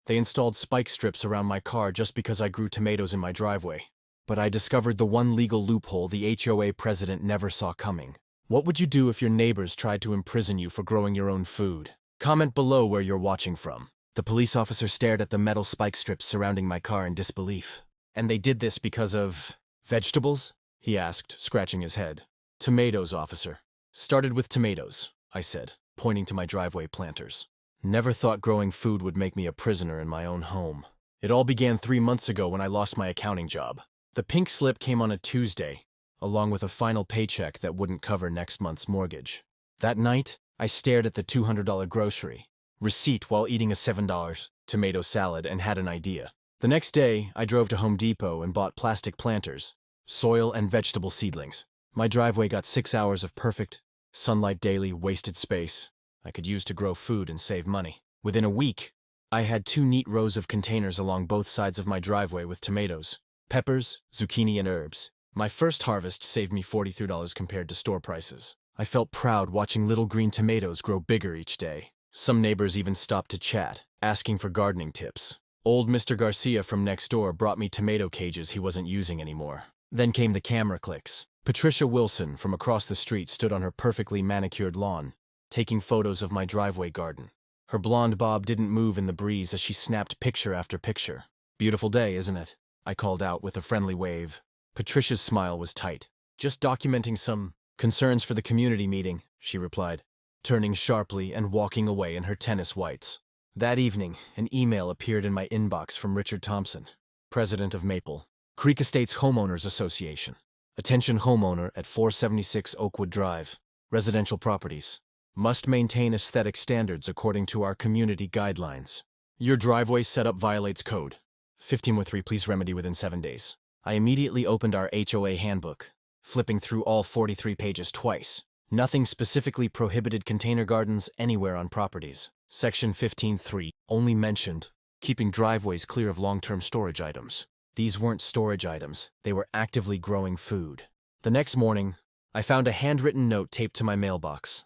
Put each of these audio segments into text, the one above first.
They installed spike strips around my car just because I grew tomatoes in my driveway. But I discovered the one legal loophole the HOA president never saw coming. What would you do if your neighbors tried to imprison you for growing your own food? Comment below where you're watching from. The police officer stared at the metal spike strips surrounding my car in disbelief. And they did this because of vegetables? He asked, scratching his head. Tomatoes, officer. Started with tomatoes, I said, pointing to my driveway planters. Never thought growing food would make me a prisoner in my own home. It all began 3 months ago when I lost my accounting job. The pink slip came on a Tuesday, along with a final paycheck that wouldn't cover next month's mortgage. That night, I stared at the $200 grocery receipt while eating a $7 tomato salad and had an idea. The next day, I drove to Home Depot and bought plastic planters, soil and vegetable seedlings. My driveway got 6 hours of perfect, sunlight daily, wasted space I could use to grow food and save money. Within a week, I had 2 neat rows of containers along both sides of my driveway with tomatoes, peppers, zucchini, and herbs. My first harvest saved me $43 compared to store prices. I felt proud watching little green tomatoes grow bigger each day. Some neighbors even stopped to chat, asking for gardening tips. Old Mr. Garcia from next door brought me tomato cages he wasn't using anymore. Then came the camera clicks. Patricia Wilson from across the street stood on her perfectly manicured lawn, taking photos of my driveway garden. Her blonde bob didn't move in the breeze as she snapped picture after picture. Beautiful day, isn't it? I called out with a friendly wave. Patricia's smile was tight. Just documenting some concerns for the community meeting, she replied, turning sharply and walking away in her tennis whites. That evening, an email appeared in my inbox from Richard Thompson, president of Maple Creek Estates Homeowners Association. Attention homeowner at 476 Oakwood Drive. Residential properties must maintain aesthetic standards according to our community guidelines. Your driveway setup violates code. 15-3, please remedy within 7 days. I immediately opened our HOA handbook, flipping through all 43 pages twice. Nothing specifically prohibited container gardens anywhere on properties. Section 15.3 only mentioned keeping driveways clear of long-term storage items. These weren't storage items, they were actively growing food. The next morning, I found a handwritten note taped to my mailbox.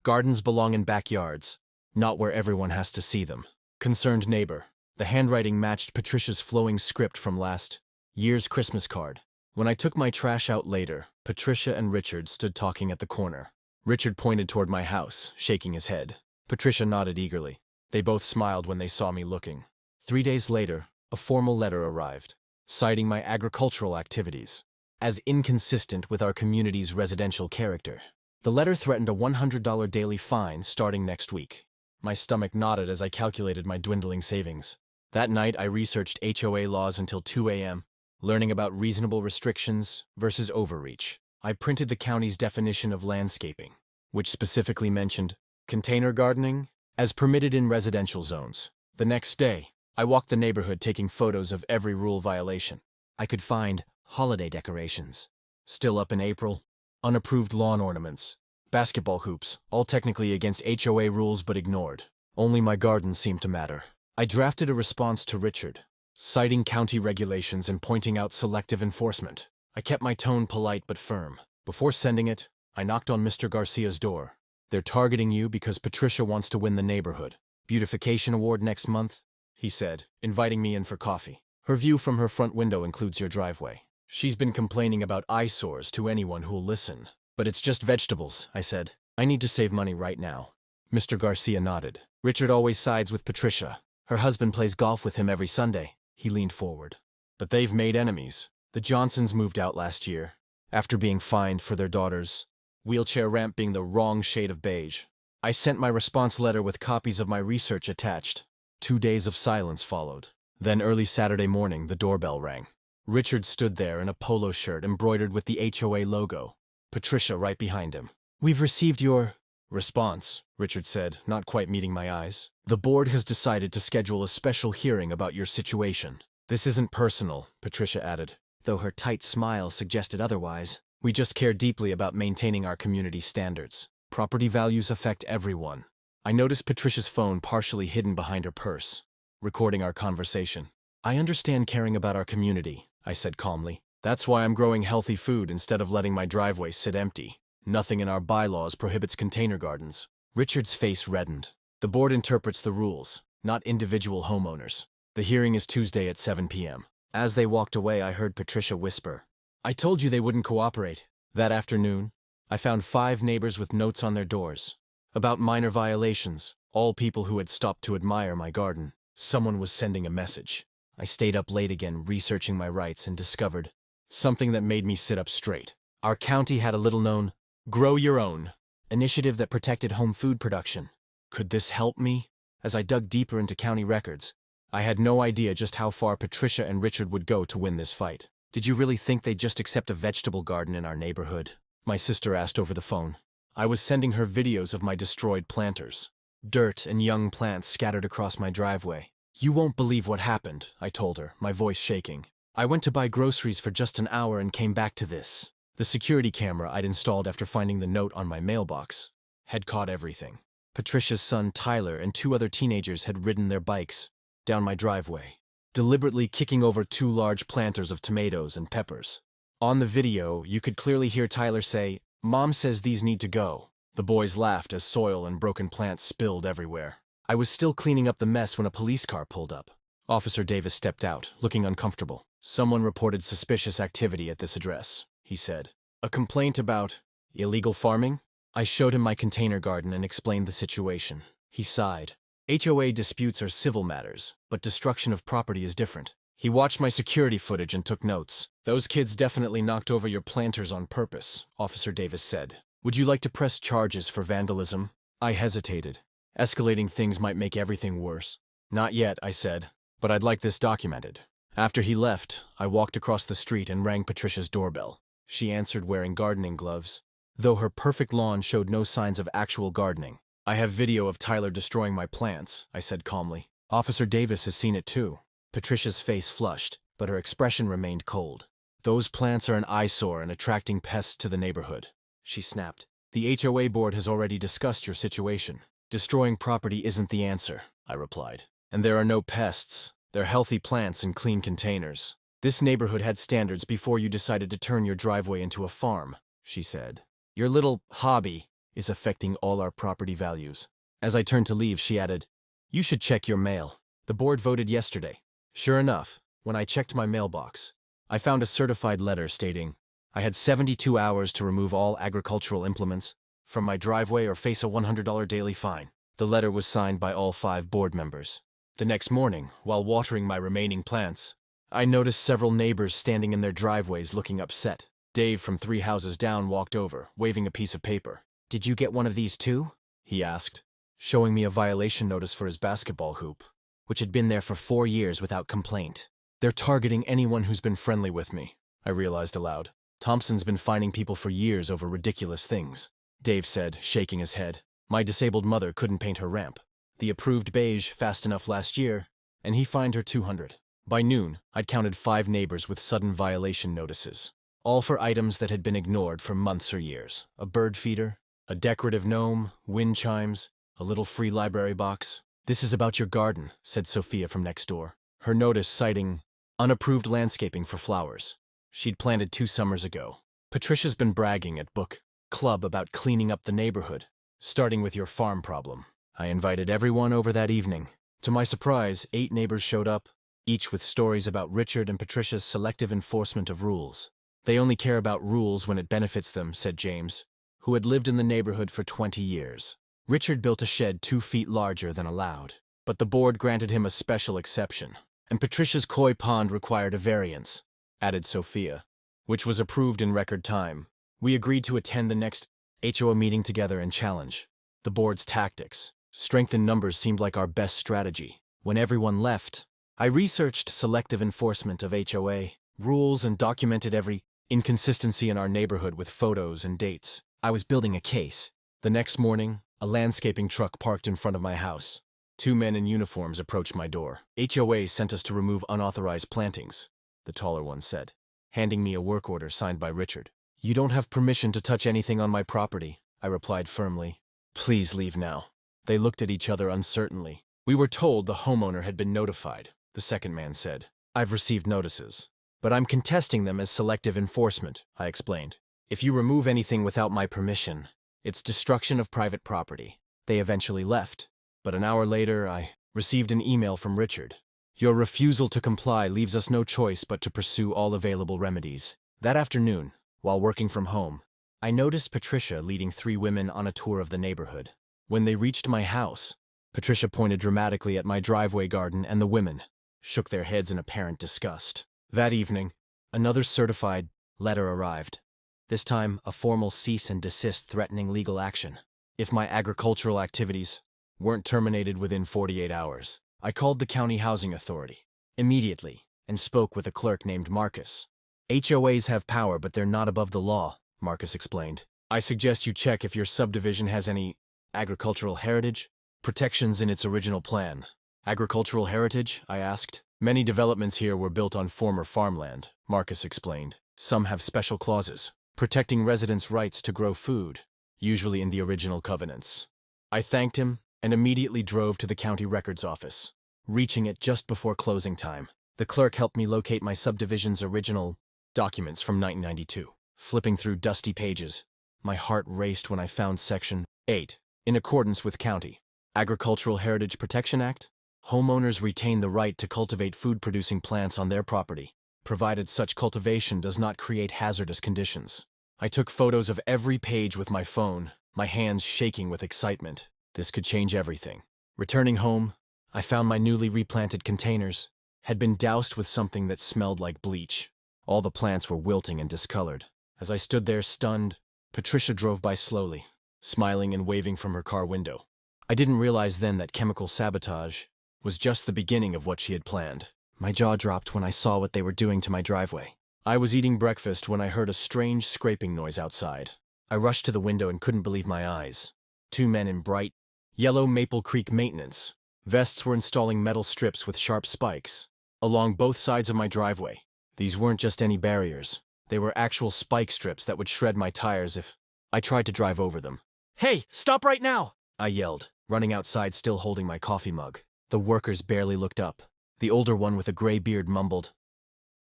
Gardens belong in backyards, not where everyone has to see them. Concerned neighbor. The handwriting matched Patricia's flowing script from last year's Christmas card. When I took my trash out later, Patricia and Richard stood talking at the corner. Richard pointed toward my house, shaking his head. Patricia nodded eagerly. They both smiled when they saw me looking. 3 days later, a formal letter arrived, citing my agricultural activities as inconsistent with our community's residential character. The letter threatened a $100 daily fine starting next week. My stomach knotted as I calculated my dwindling savings. That night, I researched HOA laws until 2 a.m., learning about reasonable restrictions versus overreach. I printed the county's definition of landscaping, which specifically mentioned container gardening as permitted in residential zones. The next day, I walked the neighborhood taking photos of every rule violation. I could find holiday decorations, still up in April, unapproved lawn ornaments, basketball hoops, all technically against HOA rules but ignored. Only my garden seemed to matter. I drafted a response to Richard, citing county regulations and pointing out selective enforcement. I kept my tone polite but firm. Before sending it, I knocked on Mr. Garcia's door. They're targeting you because Patricia wants to win the neighborhood beautification award next month, he said, inviting me in for coffee. Her view from her front window includes your driveway. She's been complaining about eyesores to anyone who'll listen. But it's just vegetables, I said. I need to save money right now. Mr. Garcia nodded. Richard always sides with Patricia. Her husband plays golf with him every Sunday. He leaned forward. But they've made enemies. The Johnsons moved out last year, after being fined for their daughter's wheelchair ramp being the wrong shade of beige. I sent my response letter with copies of my research attached. 2 days of silence followed. Then early Saturday morning, the doorbell rang. Richard stood there in a polo shirt embroidered with the HOA logo. Patricia right behind him. We've received your response, Richard said, not quite meeting my eyes. The board has decided to schedule a special hearing about your situation. This isn't personal, Patricia added, though her tight smile suggested otherwise. We just care deeply about maintaining our community standards. Property values affect everyone. I noticed Patricia's phone partially hidden behind her purse, recording our conversation. I understand caring about our community, I said calmly. That's why I'm growing healthy food instead of letting my driveway sit empty. Nothing in our bylaws prohibits container gardens. Richard's face reddened. The board interprets the rules, not individual homeowners. The hearing is Tuesday at 7 p.m. As they walked away, I heard Patricia whisper, "I told you they wouldn't cooperate." That afternoon, I found 5 neighbors with notes on their doors about minor violations, all people who had stopped to admire my garden. Someone was sending a message. I stayed up late again researching my rights and discovered something that made me sit up straight. Our county had a little-known Grow Your Own initiative that protected home food production. Could this help me? As I dug deeper into county records, I had no idea just how far Patricia and Richard would go to win this fight. "Did you really think they'd just accept a vegetable garden in our neighborhood?" my sister asked over the phone. I was sending her videos of my destroyed planters. Dirt and young plants scattered across my driveway. "You won't believe what happened," I told her, my voice shaking. "I went to buy groceries for just an hour and came back to this." The security camera I'd installed after finding the note on my mailbox had caught everything. Patricia's son Tyler and 2 other teenagers had ridden their bikes down my driveway, deliberately kicking over 2 large planters of tomatoes and peppers. On the video, you could clearly hear Tyler say, "Mom says these need to go." The boys laughed as soil and broken plants spilled everywhere. I was still cleaning up the mess when a police car pulled up. Officer Davis stepped out, looking uncomfortable. "Someone reported suspicious activity at this address," he said. "A complaint about illegal farming?" I showed him my container garden and explained the situation. He sighed. "HOA disputes are civil matters, but destruction of property is different." He watched my security footage and took notes. "Those kids definitely knocked over your planters on purpose," Officer Davis said. "Would you like to press charges for vandalism?" I hesitated. Escalating things might make everything worse. "Not yet," I said, "but I'd like this documented." After he left, I walked across the street and rang Patricia's doorbell. She answered wearing gardening gloves, though her perfect lawn showed no signs of actual gardening. "I have video of Tyler destroying my plants," I said calmly. "Officer Davis has seen it too." Patricia's face flushed, but her expression remained cold. "Those plants are an eyesore and attracting pests to the neighborhood," she snapped. "The HOA board has already discussed your situation." "Destroying property isn't the answer," I replied. "And there are no pests. They're healthy plants in clean containers. This neighborhood had standards before you decided to turn your driveway into a farm," she said. "Your little hobby is affecting all our property values." As I turned to leave, she added, "You should check your mail. The board voted yesterday." Sure enough, when I checked my mailbox, I found a certified letter stating I had 72 hours to remove all agricultural implements from my driveway or face a $100 daily fine. The letter was signed by all 5 board members. The next morning, while watering my remaining plants, I noticed several neighbors standing in their driveways looking upset. Dave from 3 houses down walked over, waving a piece of paper. "Did you get one of these too?" he asked, showing me a violation notice for his basketball hoop, which had been there for 4 years without complaint. "They're targeting anyone who's been friendly with me," I realized aloud. "Thompson's been fining people for years over ridiculous things," Dave said, shaking his head. "My disabled mother couldn't paint her ramp. The approved beige fast enough last year, and he fined her $200. By noon, I'd counted 5 neighbors with sudden violation notices, all for items that had been ignored for months or years. A bird feeder, a decorative gnome, wind chimes, a little free library box. "This is about your garden," said Sophia from next door, her notice citing unapproved landscaping for flowers she'd planted 2 summers ago. "Patricia's been bragging at book club about cleaning up the neighborhood, starting with your farm problem." I invited everyone over that evening. To my surprise, 8 neighbors showed up, each with stories about Richard and Patricia's selective enforcement of rules. "They only care about rules when it benefits them," said James, who had lived in the neighborhood for 20 years. "Richard built a shed 2 feet larger than allowed, but the board granted him a special exception. And Patricia's koi pond required a variance," added Sophia, "which was approved in record time. We agreed to attend the next HOA meeting together and challenge the board's tactics. Strength in numbers seemed like our best strategy. When everyone left, I researched selective enforcement of HOA rules and documented every inconsistency in our neighborhood with photos and dates. I was building a case. The next morning, a landscaping truck parked in front of my house. 2 men in uniforms approached my door. "HOA sent us to remove unauthorized plantings," the taller one said, handing me a work order signed by Richard. "You don't have permission to touch anything on my property," I replied firmly. "Please leave now." They looked at each other uncertainly. "We were told the homeowner had been notified," the second man said. "I've received notices, but I'm contesting them as selective enforcement," I explained. "If you remove anything without my permission, it's destruction of private property." They eventually left, but an hour later I Received an email from Richard. Your refusal to comply leaves us no choice but to pursue all available remedies. That afternoon, while working from home, I noticed Patricia leading 3 women on a tour of the neighborhood. When they reached my house, Patricia pointed dramatically at my driveway garden, and the women shook their heads in apparent disgust. That evening, another certified letter arrived. This time, a formal cease and desist threatening legal action if my agricultural activities weren't terminated within 48 hours. I called the county housing authority immediately and spoke with a clerk named Marcus. HOAs have power, but they're not above the law, Marcus explained. I suggest you check if your subdivision has any agricultural heritage protections in its original plan. Agricultural heritage? I asked. Many developments here were built on former farmland, Marcus explained. Some have special clauses protecting residents' rights to grow food, usually in the original covenants. I thanked him and immediately drove to the county records office, reaching it just before closing time. The clerk helped me locate my subdivision's original documents from 1992. Flipping through dusty pages, my heart raced when I found Section 8. In accordance with County Agricultural Heritage Protection Act, homeowners retain the right to cultivate food-producing plants on their property, provided such cultivation does not create hazardous conditions. I took photos of every page with my phone, my hands shaking with excitement. This could change everything. Returning home, I found my newly replanted containers had been doused with something that smelled like bleach. All the plants were wilting and discolored. As I stood there stunned, Patricia drove by slowly, smiling and waving from her car window. I didn't realize then that chemical sabotage was just the beginning of what she had planned. My jaw dropped when I saw what they were doing to my driveway. I was eating breakfast when I heard a strange scraping noise outside. I rushed to the window and couldn't believe my eyes. 2 men in bright, yellow Maple Creek maintenance vests were installing metal strips with sharp spikes along both sides of my driveway. These weren't just any barriers. They were actual spike strips that would shred my tires if I tried to drive over them. "Hey, stop right now!" I yelled, running outside still holding my coffee mug. The workers barely looked up. The older one with a gray beard mumbled,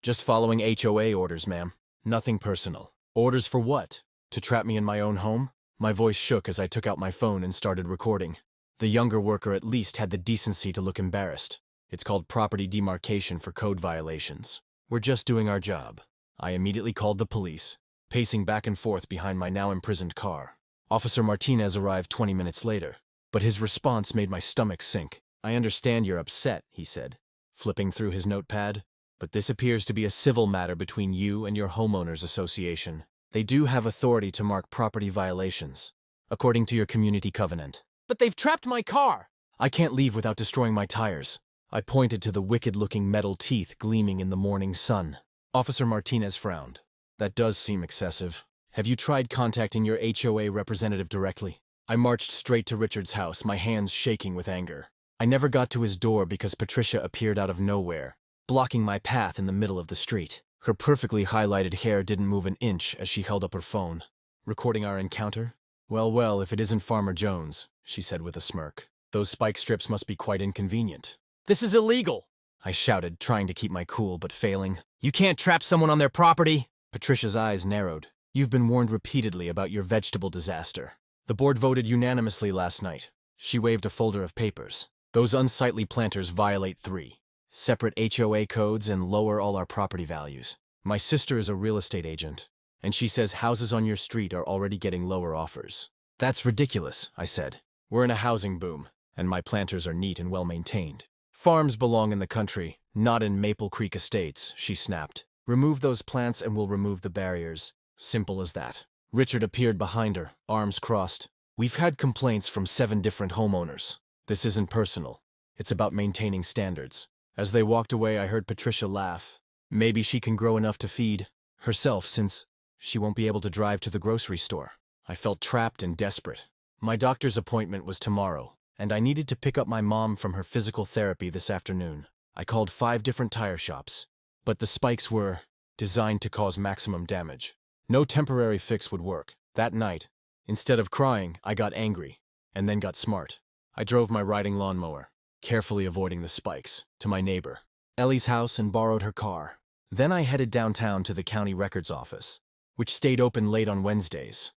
"Just following HOA orders, ma'am. Nothing personal." Orders for what? To trap me in my own home? My voice shook as I took out my phone and started recording. The younger worker at least had the decency to look embarrassed. "It's called property demarcation for code violations. We're just doing our job." I immediately called the police, pacing back and forth behind my now imprisoned car. Officer Martinez arrived 20 minutes later, but his response made my stomach sink. "I understand you're upset," he said, flipping through his notepad, "but this appears to be a civil matter between you and your homeowners association. They do have authority to mark property violations, according to your community covenant." "But they've trapped my car!" "I can't leave without destroying my tires." I pointed to the wicked-looking metal teeth gleaming in the morning sun. Officer Martinez frowned. "That does seem excessive. Have you tried contacting your HOA representative directly?" I marched straight to Richard's house, my hands shaking with anger. I never got to his door because Patricia appeared out of nowhere, blocking my path in the middle of the street. Her perfectly highlighted hair didn't move an inch as she held up her phone. "Recording our encounter?" Well, well, if it isn't Farmer Jones," she said with a smirk. "Those spike strips must be quite inconvenient." "This is illegal!" I shouted, trying to keep my cool but failing. "You can't trap someone on their property!" Patricia's eyes narrowed. "You've been warned repeatedly about your vegetable disaster. The board voted unanimously last night." She waved a folder of papers. "Those unsightly planters violate 3 separate HOA codes and lower all our property values. My sister is a real estate agent, and she says houses on your street are already getting lower offers." "That's ridiculous," I said. "We're in a housing boom, and my planters are neat and well-maintained. Farms belong in the country, not in Maple Creek estates," she snapped. "Remove those plants and we'll remove the barriers. Simple as that." Richard appeared behind her, arms crossed. "We've had complaints from 7 different homeowners. This isn't personal. It's about maintaining standards." As they walked away, I heard Patricia laugh. Maybe she can grow enough to feed herself since she won't be able to drive to the grocery store. I felt trapped and desperate. My doctor's appointment was tomorrow, and I needed to pick up my mom from her physical therapy this afternoon. I called 5 different tire shops, but the spikes were designed to cause maximum damage. No temporary fix would work. That night, instead of crying, I got angry, and then got smart. I drove my riding lawnmower, carefully avoiding the spikes, to my neighbor Ellie's house and borrowed her car. Then I headed downtown to the county records office, which stayed open late on Wednesdays.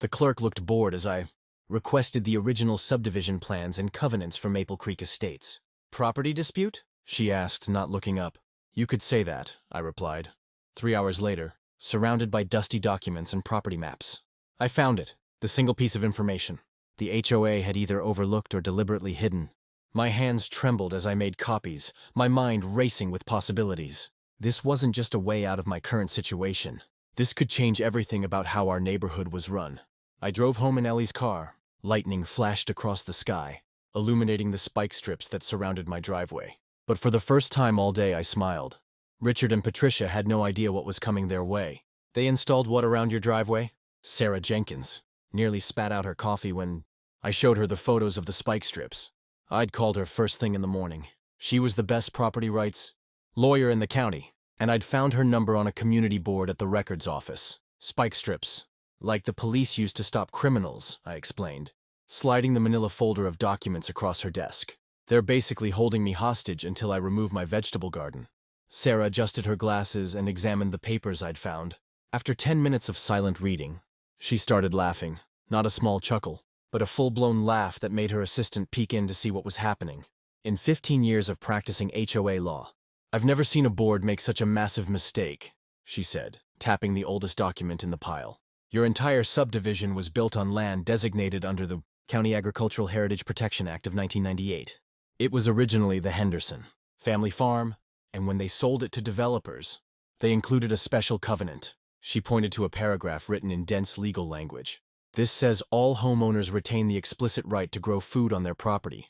The clerk looked bored as I requested the original subdivision plans and covenants for Maple Creek Estates. Property dispute? She asked, not looking up. You could say that, I replied. 3 hours later, surrounded by dusty documents and property maps. I found it, the single piece of information. The HOA had either overlooked or deliberately hidden. My hands trembled as I made copies, my mind racing with possibilities. This wasn't just a way out of my current situation. This could change everything about how our neighborhood was run. I drove home in Ellie's car. Lightning flashed across the sky, illuminating the spike strips that surrounded my driveway. But for the first time all day I smiled. Richard and Patricia had no idea what was coming their way. They installed what around your driveway? Sarah Jenkins nearly spat out her coffee when I showed her the photos of the spike strips. I'd called her first thing in the morning. She was the best property rights lawyer in the county, and I'd found her number on a community board at the records office. Spike strips. Like the police used to stop criminals, I explained, sliding the manila folder of documents across her desk. They're basically holding me hostage until I remove my vegetable garden. Sarah adjusted her glasses and examined the papers I'd found. After 10 minutes of silent reading, she started laughing. Not a small chuckle, but a full-blown laugh that made her assistant peek in to see what was happening. In 15 years of practicing HOA law, I've never seen a board make such a massive mistake, she said, tapping the oldest document in the pile. Your entire subdivision was built on land designated under the County Agricultural Heritage Protection Act of 1998. It was originally the Henderson family farm, and when they sold it to developers, they included a special covenant. She pointed to a paragraph written in dense legal language. This says all homeowners retain the explicit right to grow food on their property,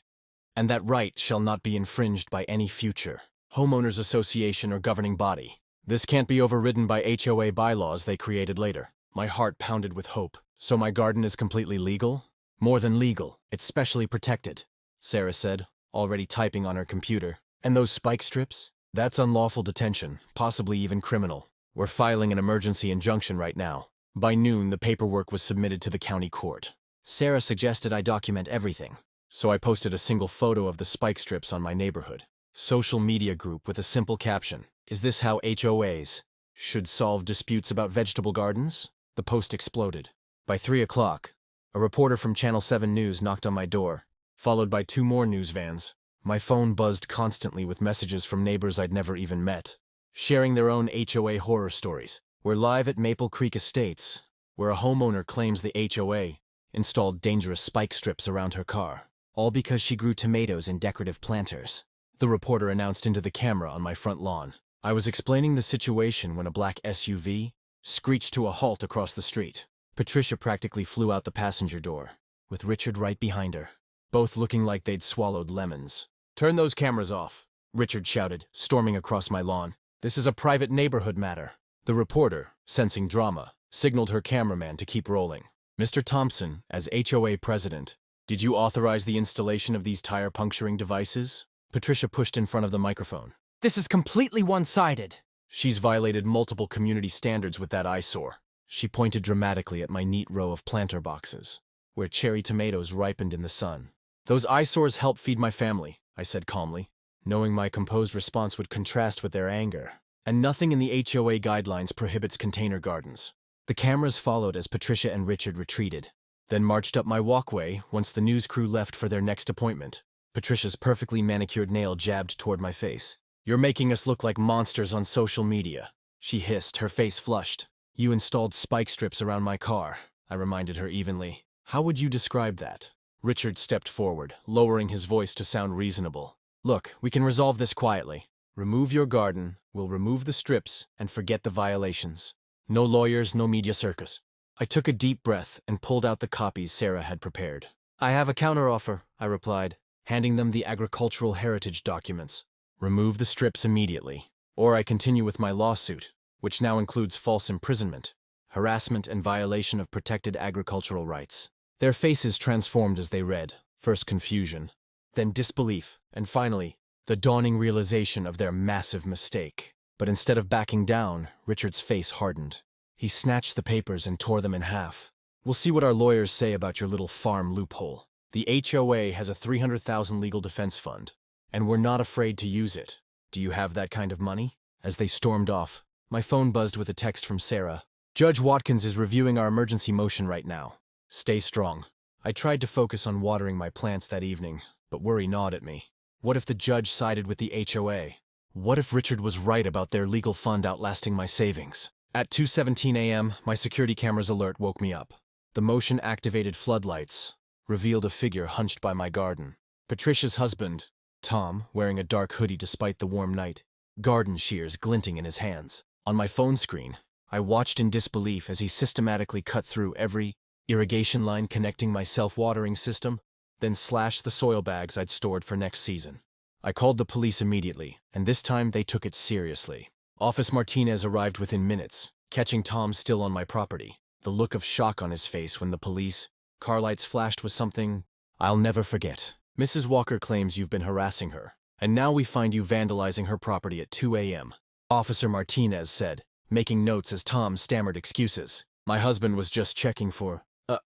and that right shall not be infringed by any future homeowners association or governing body. This can't be overridden by HOA bylaws they created later. My heart pounded with hope. So my garden is completely legal? More than legal, it's specially protected, Sarah said, already typing on her computer. And those spike strips? That's unlawful detention, possibly even criminal. We're filing an emergency injunction right now. By noon, the paperwork was submitted to the county court. Sarah suggested I document everything, so I posted a single photo of the spike strips on my neighborhood social media group with a simple caption. Is this how HOAs should solve disputes about vegetable gardens? The post exploded. By 3 o'clock, a reporter from Channel 7 News knocked on my door, followed by 2 more news vans. My phone buzzed constantly with messages from neighbors I'd never even met, sharing their own HOA horror stories. We're live at Maple Creek Estates, where a homeowner claims the HOA installed dangerous spike strips around her car, all because she grew tomatoes in decorative planters. The reporter announced into the camera on my front lawn. I was explaining the situation when a black SUV screeched to a halt across the street. Patricia practically flew out the passenger door, with Richard right behind her, both looking like they'd swallowed lemons. Turn those cameras off, Richard shouted, storming across my lawn. This is a private neighborhood matter. The reporter, sensing drama, signaled her cameraman to keep rolling. Mr. Thompson, as HOA president, did you authorize the installation of these tire-puncturing devices? Patricia pushed in front of the microphone. This is completely one-sided. She's violated multiple community standards with that eyesore. She pointed dramatically at my neat row of planter boxes, where cherry tomatoes ripened in the sun. Those eyesores help feed my family, I said calmly, knowing my composed response would contrast with their anger. And nothing in the HOA guidelines prohibits container gardens. The cameras followed as Patricia and Richard retreated, then marched up my walkway once the news crew left for their next appointment. Patricia's perfectly manicured nail jabbed toward my face. You're making us look like monsters on social media, she hissed, her face flushed. You installed spike strips around my car, I reminded her evenly. How would you describe that? Richard stepped forward, lowering his voice to sound reasonable. Look, we can resolve this quietly. Remove your garden, we'll remove the strips, and forget the violations. No lawyers, no media circus. I took a deep breath and pulled out the copies Sarah had prepared. I have a counteroffer, I replied, handing them the agricultural heritage documents. Remove the strips immediately, or I continue with my lawsuit, which now includes false imprisonment, harassment, and violation of protected agricultural rights. Their faces transformed as they read, first confusion, then disbelief, and finally, the dawning realization of their massive mistake. But instead of backing down, Richard's face hardened. He snatched the papers and tore them in half. We'll see what our lawyers say about your little farm loophole. The HOA has a $300,000 legal defense fund, and we're not afraid to use it. Do you have that kind of money? As they stormed off, my phone buzzed with a text from Sarah. Judge Watkins is reviewing our emergency motion right now. Stay strong. I tried to focus on watering my plants that evening, but worry gnawed at me. What if the judge sided with the HOA? What if Richard was right about their legal fund outlasting my savings? At 2:17 a.m., my security camera's alert woke me up. The motion-activated floodlights revealed a figure hunched by my garden. Patricia's husband, Tom, wearing a dark hoodie despite the warm night, garden shears glinting in his hands. On my phone screen, I watched in disbelief as he systematically cut through every irrigation line connecting my self-watering system, then slashed the soil bags I'd stored for next season. I called the police immediately, and this time they took it seriously. Officer Martinez arrived within minutes, catching Tom still on my property. The look of shock on his face when the police car lights flashed was something I'll never forget. Mrs. Walker claims you've been harassing her, and now we find you vandalizing her property at 2 a.m., Officer Martinez said, making notes as Tom stammered excuses. My husband was just checking for,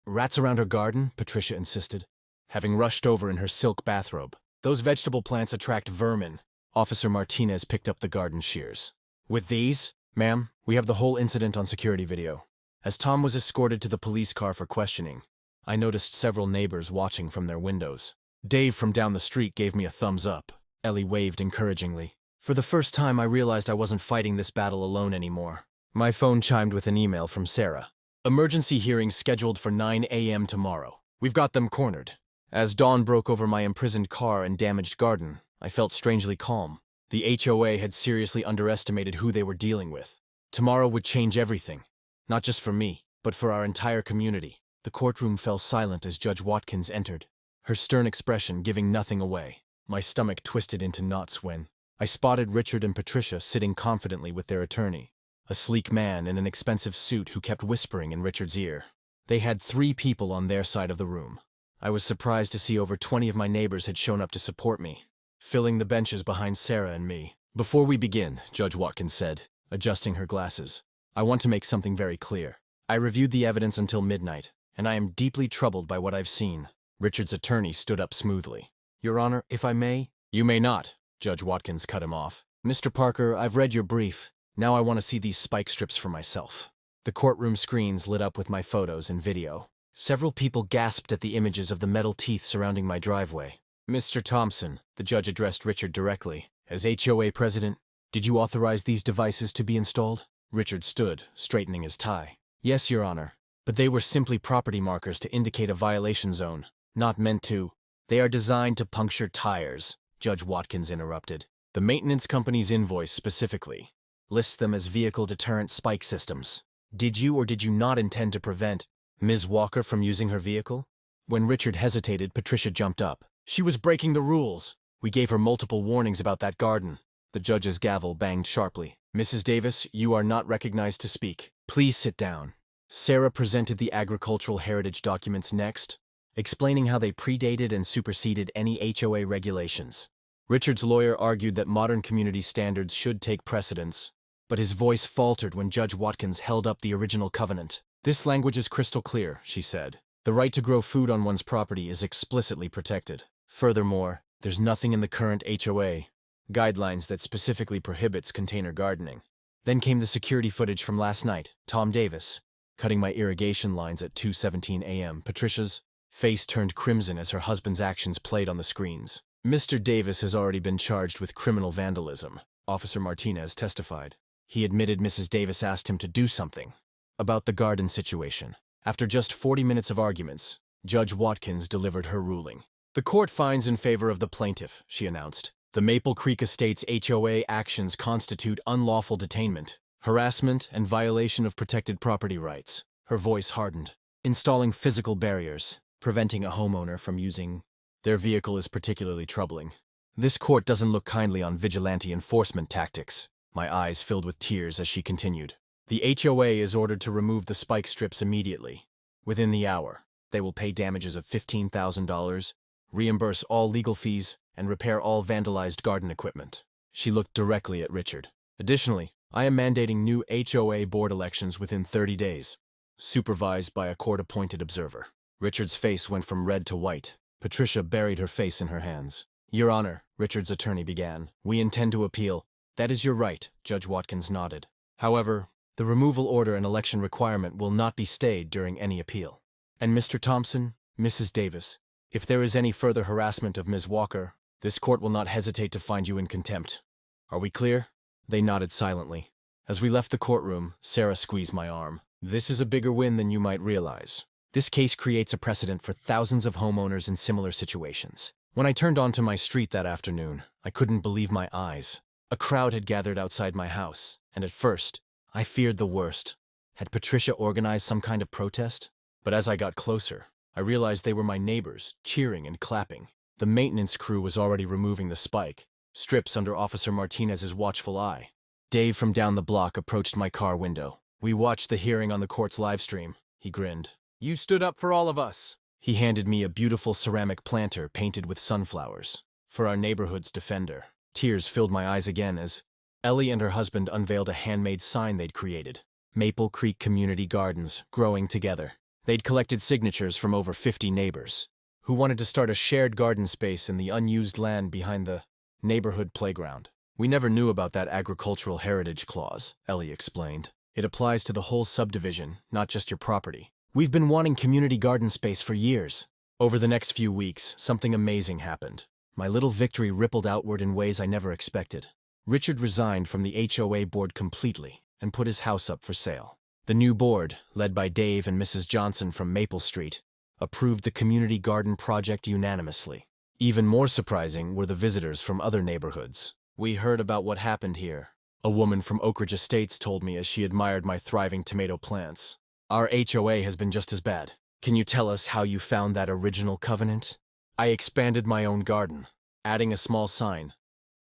rats around her garden, Patricia insisted, having rushed over in her silk bathrobe. Those vegetable plants attract vermin. Officer Martinez picked up the garden shears. With these, ma'am, we have the whole incident on security video. As Tom was escorted to the police car for questioning, I noticed several neighbors watching from their windows. Dave from down the street gave me a thumbs up. Ellie waved encouragingly. For the first time, I realized I wasn't fighting this battle alone anymore. My phone chimed with an email from Sarah. Emergency hearings scheduled for 9 a.m. tomorrow. We've got them cornered. As dawn broke over my imprisoned car and damaged garden, I felt strangely calm. The HOA had seriously underestimated who they were dealing with. Tomorrow would change everything. Not just for me, but for our entire community. The courtroom fell silent as Judge Watkins entered, her stern expression giving nothing away. My stomach twisted into knots when I spotted Richard and Patricia sitting confidently with their attorney, a sleek man in an expensive suit who kept whispering in Richard's ear. They had 3 people on their side of the room. I was surprised to see over 20 of my neighbors had shown up to support me, filling the benches behind Sarah and me. Before we begin, Judge Watkins said, adjusting her glasses, I want to make something very clear. I reviewed the evidence until midnight, and I am deeply troubled by what I've seen. Richard's attorney stood up smoothly. Your Honor, if I may? You may not, Judge Watkins cut him off. Mr. Parker, I've read your brief. Now I want to see these spike strips for myself. The courtroom screens lit up with my photos and video. Several people gasped at the images of the metal teeth surrounding my driveway. Mr. Thompson, the judge addressed Richard directly. As HOA president, did you authorize these devices to be installed? Richard stood, straightening his tie. Yes, Your Honor, but they were simply property markers to indicate a violation zone, not meant to. They are designed to puncture tires, Judge Watkins interrupted. The maintenance company's invoice specifically lists them as vehicle deterrent spike systems. Did you or did you not intend to prevent Ms. Walker from using her vehicle? When Richard hesitated, Patricia jumped up. She was breaking the rules. We gave her multiple warnings about that garden. The judge's gavel banged sharply. Mrs. Davis, you are not recognized to speak. Please sit down. Sarah presented the agricultural heritage documents next, explaining how they predated and superseded any HOA regulations. Richard's lawyer argued that modern community standards should take precedence, but his voice faltered when Judge Watkins held up the original covenant. This language is crystal clear, she said. The right to grow food on one's property is explicitly protected. Furthermore, there's nothing in the current HOA guidelines that specifically prohibits container gardening. Then came the security footage from last night. Tom Davis, cutting my irrigation lines at 2:17 a.m. Patricia's face turned crimson as her husband's actions played on the screens. Mr. Davis has already been charged with criminal vandalism, Officer Martinez testified. He admitted Mrs. Davis asked him to do something about the garden situation. After just 40 minutes of arguments, Judge Watkins delivered her ruling. The court finds in favor of the plaintiff, she announced. The Maple Creek Estates HOA actions constitute unlawful detainment, harassment, and violation of protected property rights. Her voice hardened. Installing physical barriers, preventing a homeowner from using their vehicle is particularly troubling. This court doesn't look kindly on vigilante enforcement tactics. My eyes filled with tears as she continued. The HOA is ordered to remove the spike strips immediately. Within the hour, they will pay damages of $15,000, reimburse all legal fees, and repair all vandalized garden equipment. She looked directly at Richard. Additionally, I am mandating new HOA board elections within 30 days, supervised by a court-appointed observer. Richard's face went from red to white. Patricia buried her face in her hands. Your Honor, Richard's attorney began, we intend to appeal. That is your right, Judge Watkins nodded. However, the removal order and election requirement will not be stayed during any appeal. And Mr. Thompson, Mrs. Davis, if there is any further harassment of Ms. Walker, this court will not hesitate to find you in contempt. Are we clear? They nodded silently. As we left the courtroom, Sarah squeezed my arm. This is a bigger win than you might realize. This case creates a precedent for thousands of homeowners in similar situations. When I turned onto my street that afternoon, I couldn't believe my eyes. A crowd had gathered outside my house, and at first, I feared the worst. Had Patricia organized some kind of protest? But as I got closer, I realized they were my neighbors, cheering and clapping. The maintenance crew was already removing the spike, strips under Officer Martinez's watchful eye. Dave from down the block approached my car window. We watched the hearing on the court's live stream. He grinned. You stood up for all of us. He handed me a beautiful ceramic planter painted with sunflowers. For our neighborhood's defender. Tears filled my eyes again as Ellie and her husband unveiled a handmade sign they'd created. Maple Creek Community Gardens, growing together. They'd collected signatures from over 50 neighbors who wanted to start a shared garden space in the unused land behind the neighborhood playground. We never knew about that agricultural heritage clause, Ellie explained. It applies to the whole subdivision, not just your property. We've been wanting community garden space for years. Over the next few weeks, something amazing happened. My little victory rippled outward in ways I never expected. Richard resigned from the HOA board completely and put his house up for sale. The new board, led by Dave and Mrs. Johnson from Maple Street, approved the community garden project unanimously. Even more surprising were the visitors from other neighborhoods. We heard about what happened here. A woman from Oak Ridge Estates told me as she admired my thriving tomato plants. Our HOA has been just as bad. Can you tell us how you found that original covenant? I expanded my own garden, adding a small sign.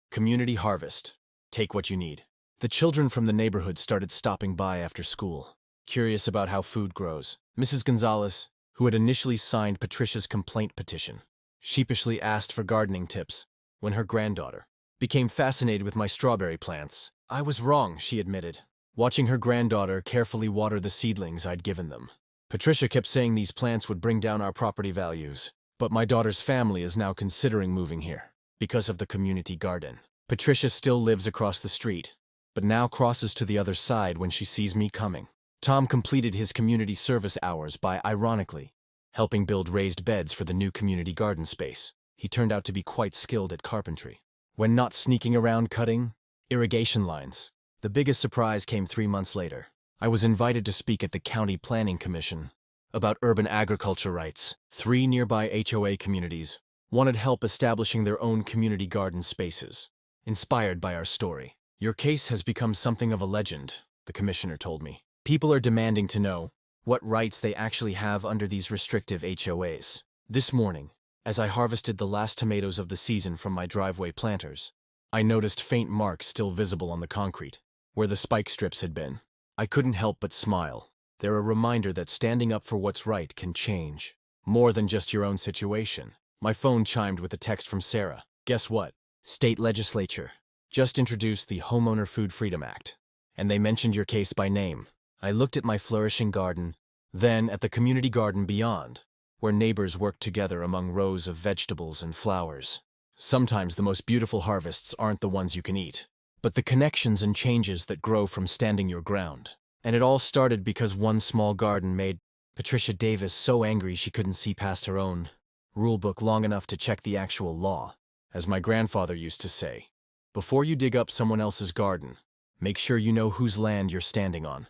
Community harvest. Take what you need. The children from the neighborhood started stopping by after school, curious about how food grows. Mrs. Gonzalez, who had initially signed Patricia's complaint petition, sheepishly asked for gardening tips when her granddaughter became fascinated with my strawberry plants. I was wrong, she admitted, watching her granddaughter carefully water the seedlings I'd given them. Patricia kept saying these plants would bring down our property values, but my daughter's family is now considering moving here because of the community garden. Patricia still lives across the street, but now crosses to the other side when she sees me coming. Tom completed his community service hours by, ironically, helping build raised beds for the new community garden space. He turned out to be quite skilled at carpentry. When not sneaking around cutting irrigation lines. The biggest surprise came 3 months later. I was invited to speak at the County Planning Commission about urban agriculture rights. 3 nearby HOA communities wanted help establishing their own community garden spaces, inspired by our story. Your case has become something of a legend, the commissioner told me. People are demanding to know what rights they actually have under these restrictive HOAs. This morning, as I harvested the last tomatoes of the season from my driveway planters, I noticed faint marks still visible on the concrete, where the spike strips had been. I couldn't help but smile. They're a reminder that standing up for what's right can change more than just your own situation. My phone chimed with a text from Sarah. Guess what? State legislature just introduced the Homeowner Food Freedom Act, and they mentioned your case by name. I looked at my flourishing garden, then at the community garden beyond, where neighbors worked together among rows of vegetables and flowers. Sometimes the most beautiful harvests aren't the ones you can eat, but the connections and changes that grow from standing your ground. And it all started because one small garden made Patricia Davis so angry she couldn't see past her own rulebook long enough to check the actual law. As my grandfather used to say, before you dig up someone else's garden, make sure you know whose land you're standing on.